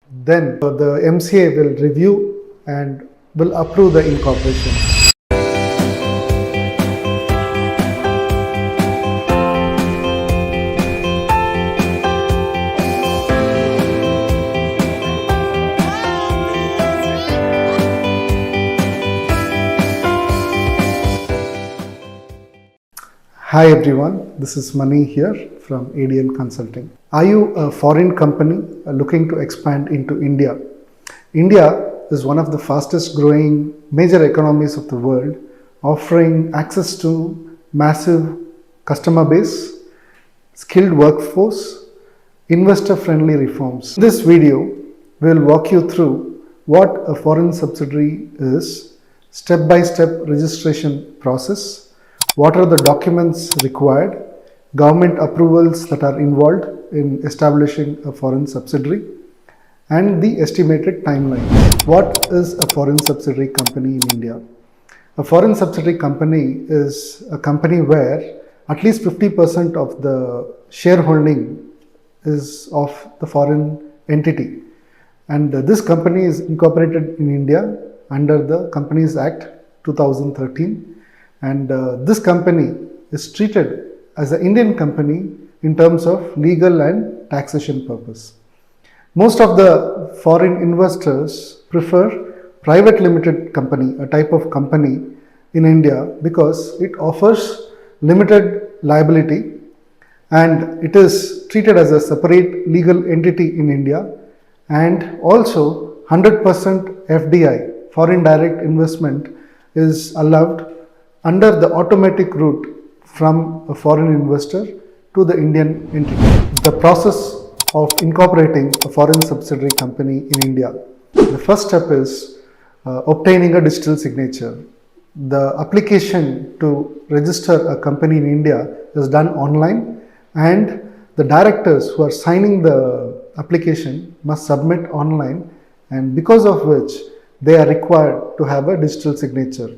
Then the MCA will review and will approve the incorporation. Hi everyone, this is Mani here from ADL Consulting. Are you a foreign company looking to expand into India? India is one of the fastest growing major economies of the world, offering access to massive customer base, skilled workforce, investor-friendly reforms. In this video, we will walk you through what a foreign subsidiary is, step-by-step registration process, what are the documents required, government approvals that are involved in establishing a foreign subsidiary, and the estimated timeline. What is a foreign subsidiary company in India? A foreign subsidiary company is a company where at least 50% of the shareholding is of the foreign entity. And this company is incorporated in India under the Companies Act 2013. And this company is treated as an Indian company in terms of legal and taxation purpose. Most of the foreign investors prefer private limited company, a type of company in India, because it offers limited liability and it is treated as a separate legal entity in India, and also 100% FDI, foreign direct investment, is allowed under the automatic route from a foreign investor to the Indian entity. The process of incorporating a foreign subsidiary company in India. The first step is obtaining a digital signature. The application to register a company in India is done online, and the directors who are signing the application must submit online, and because of which they are required to have a digital signature.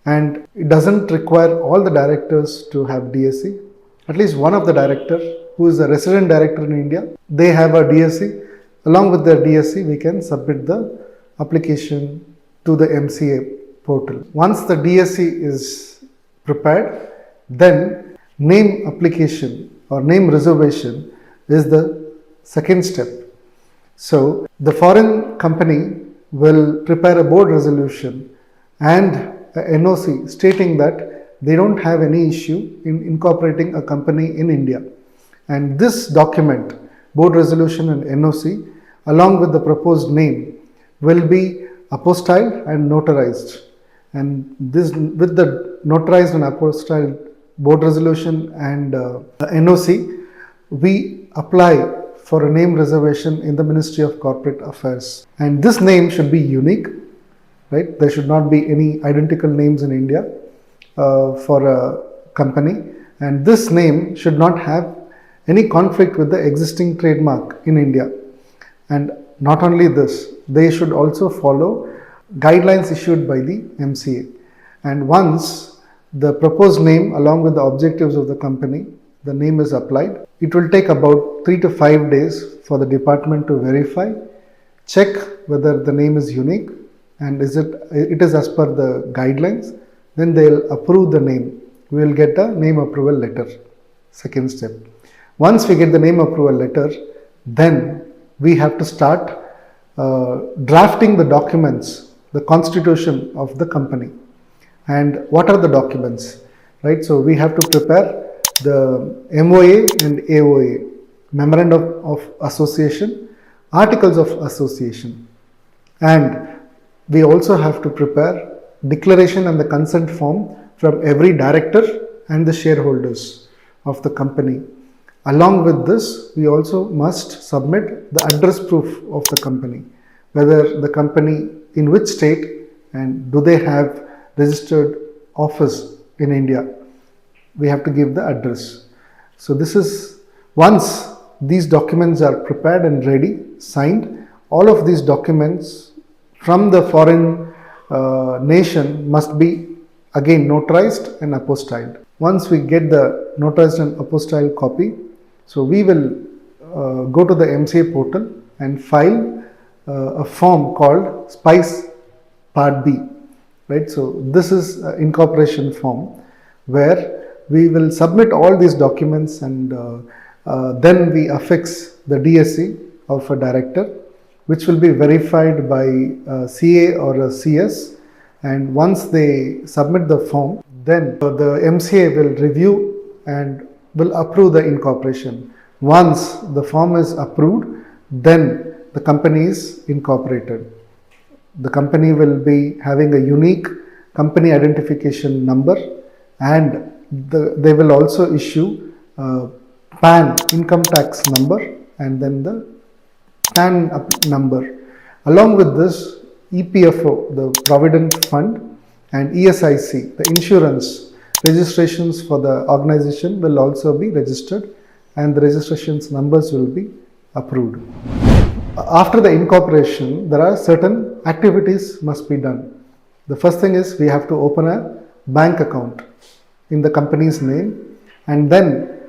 And it doesn't require all the directors to have DSC. At least one of the director who is a resident director in India, they have a DSC. Along with their DSC, we can submit the application to the MCA portal. Once the DSC is prepared, then name application or name reservation is the second step. So the foreign company will prepare a board resolution and NOC stating that they don't have any issue in incorporating a company in India. And this document, board resolution and NOC, along with the proposed name, will be apostilled and notarized. And this, with the notarized and apostilled board resolution and NOC, we apply for a name reservation in the Ministry of Corporate Affairs. And this name should be unique. Right? There should not be any identical names in India for a company, and this name should not have any conflict with the existing trademark in India. And not only this, they should also follow guidelines issued by the MCA. And once the proposed name along with the objectives of the company, the name is applied, it will take about 3 to 5 days for the department to verify, check whether the name is unique and it is as per the guidelines. Then they'll approve the name. We will get a name approval letter. Second step. Once we get the name approval letter, then we have to start drafting the documents, the constitution of the company. And what are the documents? Right? So we have to prepare the MOA and AOA, Memorandum of Association, Articles of Association, and we also have to prepare declaration and the consent form from every director and the shareholders of the company. Along with this, we also must submit the address proof of the company, whether the company in which state and do they have registered office in India. We have to give the address. So this is, once these documents are prepared and ready, signed, all of these documents from the foreign nation must be again notarized and apostilled. Once we get the notarized and apostilled copy, so we will go to the MCA portal and file a form called Spice Part B, right? So this is an incorporation form where we will submit all these documents, and then we affix the DSC of a director, which will be verified by a CA or a CS. And once they submit the form, then the MCA will review and will approve the incorporation. Once the form is approved, then the company is incorporated. The company will be having a unique company identification number, and they will also issue PAN, income tax number, and then the PAN number. Along with this, EPFO, the Provident Fund, and ESIC, the insurance registrations for the organization will also be registered, and the registrations numbers will be approved. After the incorporation, there are certain activities must be done. The first thing is we have to open a bank account in the company's name, and then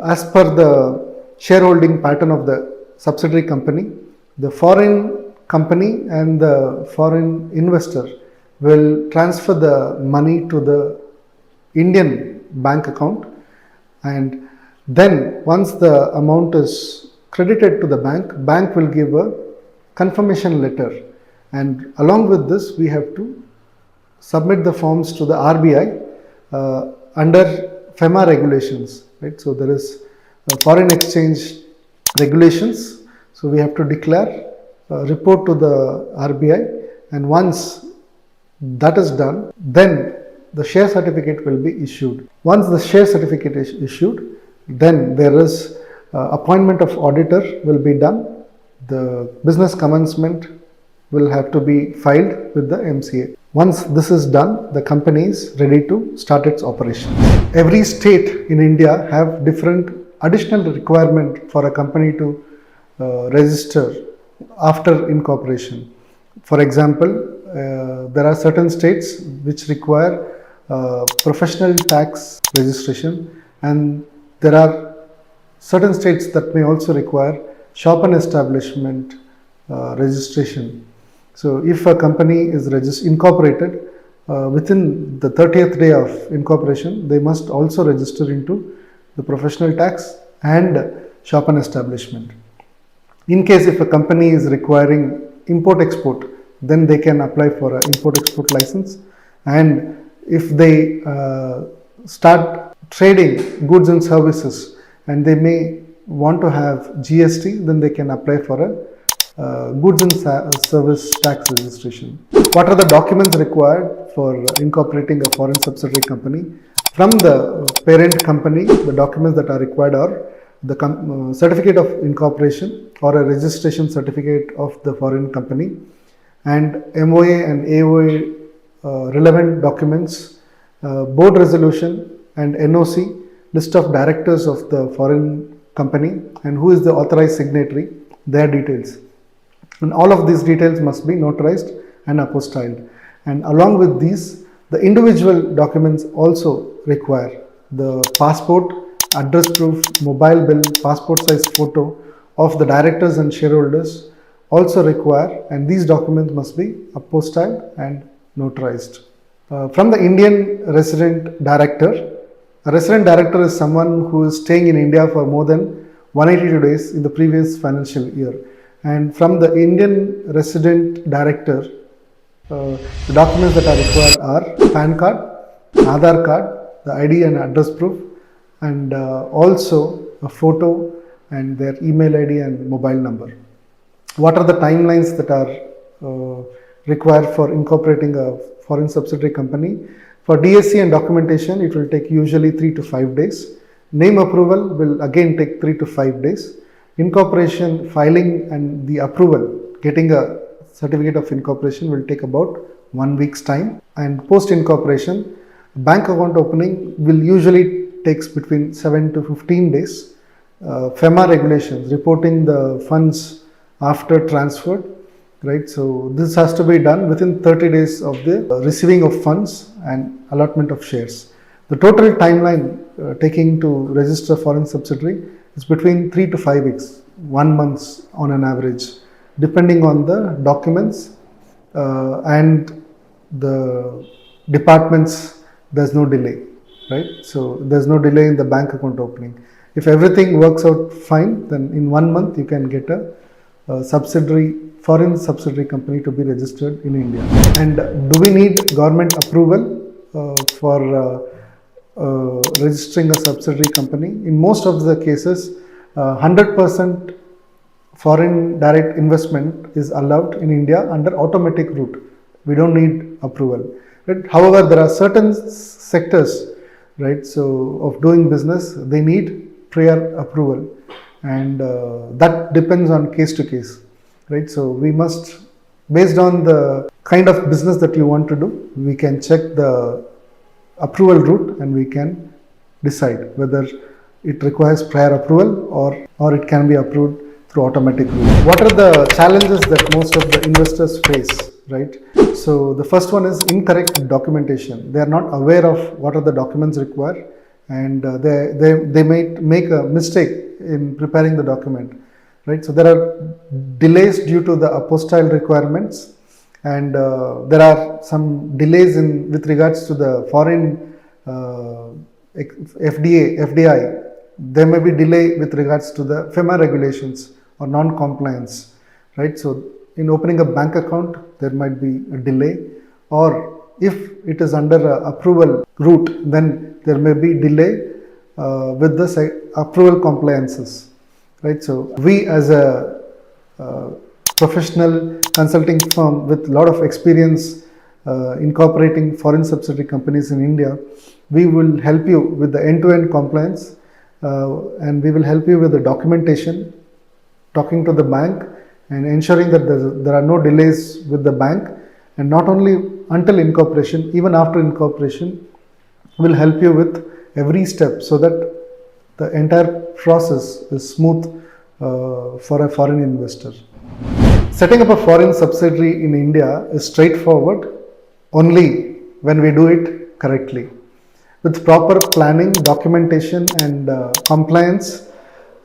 as per the shareholding pattern of the subsidiary company, the foreign company and the foreign investor will transfer the money to the Indian bank account, and then once the amount is credited to the bank will give a confirmation letter, and along with this we have to submit the forms to the RBI under FEMA regulations, right? So there is foreign exchange regulations, so we have to declare, report to the RBI, and once that is done, then the share certificate will be issued. Once the share certificate is issued, then there is appointment of auditor will be done. The business commencement will have to be filed with the MCA. Once this is done, the company is ready to start its operations. Every state in India have different additional requirement for a company to register after incorporation. For example, there are certain states which require professional tax registration, and there are certain states that may also require shop and establishment registration. So if a company is incorporated within the 30th day of incorporation, they must also register into the professional tax and shop and establishment. In case if a company is requiring import-export, then they can apply for an import-export license, and if they start trading goods and services and they may want to have GST, then they can apply for a goods and service tax registration. What are the documents required for incorporating a foreign subsidiary company? From the parent company, the documents that are required are the certificate of incorporation or a registration certificate of the foreign company, and MOA and AOA relevant documents, board resolution and NOC, list of directors of the foreign company and who is the authorized signatory, their details. And all of these details must be notarized and apostilled. And along with these, the individual documents also require the passport, address proof, mobile bill, passport size photo of the directors and shareholders also require, and these documents must be apostilled and notarized. From the Indian resident director, a resident director is someone who is staying in India for more than 182 days in the previous financial year. And from the Indian resident director, the documents that are required are PAN card, Aadhaar card, the ID and address proof, and also a photo and their email ID and mobile number. What are the timelines that are required for incorporating a foreign subsidiary company? For DSC and documentation, it will take usually 3 to 5 days. Name approval will again take 3 to 5 days. Incorporation filing and the approval, getting a certificate of incorporation, will take about 1 week's time. And post-incorporation, bank account opening will usually takes between 7 to 15 days. FEMA regulations, reporting the funds after transfer, right? So this has to be done within 30 days of the receiving of funds and allotment of shares. The total timeline taking to register foreign subsidiary is between 3 to 5 weeks, 1 month on an average. depending on the documents and the departments. There's no delay, right? So there's no delay in the bank account opening. If everything works out fine, then in 1 month you can get a foreign subsidiary company to be registered in India. And do we need government approval for registering a subsidiary company? In most of the cases, 100% foreign direct investment is allowed in India under automatic route. We don't need approval. Right? However, there are certain sectors, right, so of doing business, they need prior approval, and that depends on case to case, right? So we must, based on the kind of business that you want to do, we can check the approval route and we can decide whether it requires prior approval or it can be approved through automatic route. What are the challenges that most of the investors face, right? So the first one is incorrect documentation. They are not aware of what are the documents required, and they might make a mistake in preparing the document, right? So there are delays due to the apostille requirements, and there are some delays with regards to the foreign FDI. There may be delay with regards to the FEMA regulations or non-compliance, right? So in opening a bank account, there might be a delay, or if it is under approval route, then there may be delay with the approval compliances, right? So we, as a professional consulting firm with a lot of experience incorporating foreign subsidiary companies in India, we will help you with the end-to-end compliance, and we will help you with the documentation, talking to the bank and ensuring that there are no delays with the bank. And not only until incorporation, even after incorporation, will help you with every step so that the entire process is smooth for a foreign investor. Setting up a foreign subsidiary in India is straightforward only when we do it correctly. With proper planning, documentation and compliance,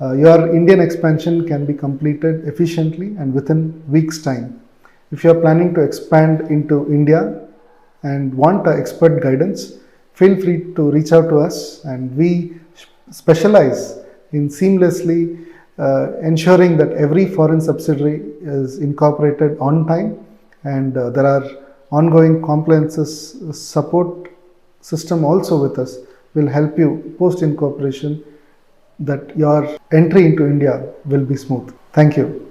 your Indian expansion can be completed efficiently and within weeks' time. If you are planning to expand into India and want expert guidance, feel free to reach out to us, and we specialize in seamlessly ensuring that every foreign subsidiary is incorporated on time, and there are ongoing compliances support system also with us will help you post incorporation, that your entry into India will be smooth. Thank you.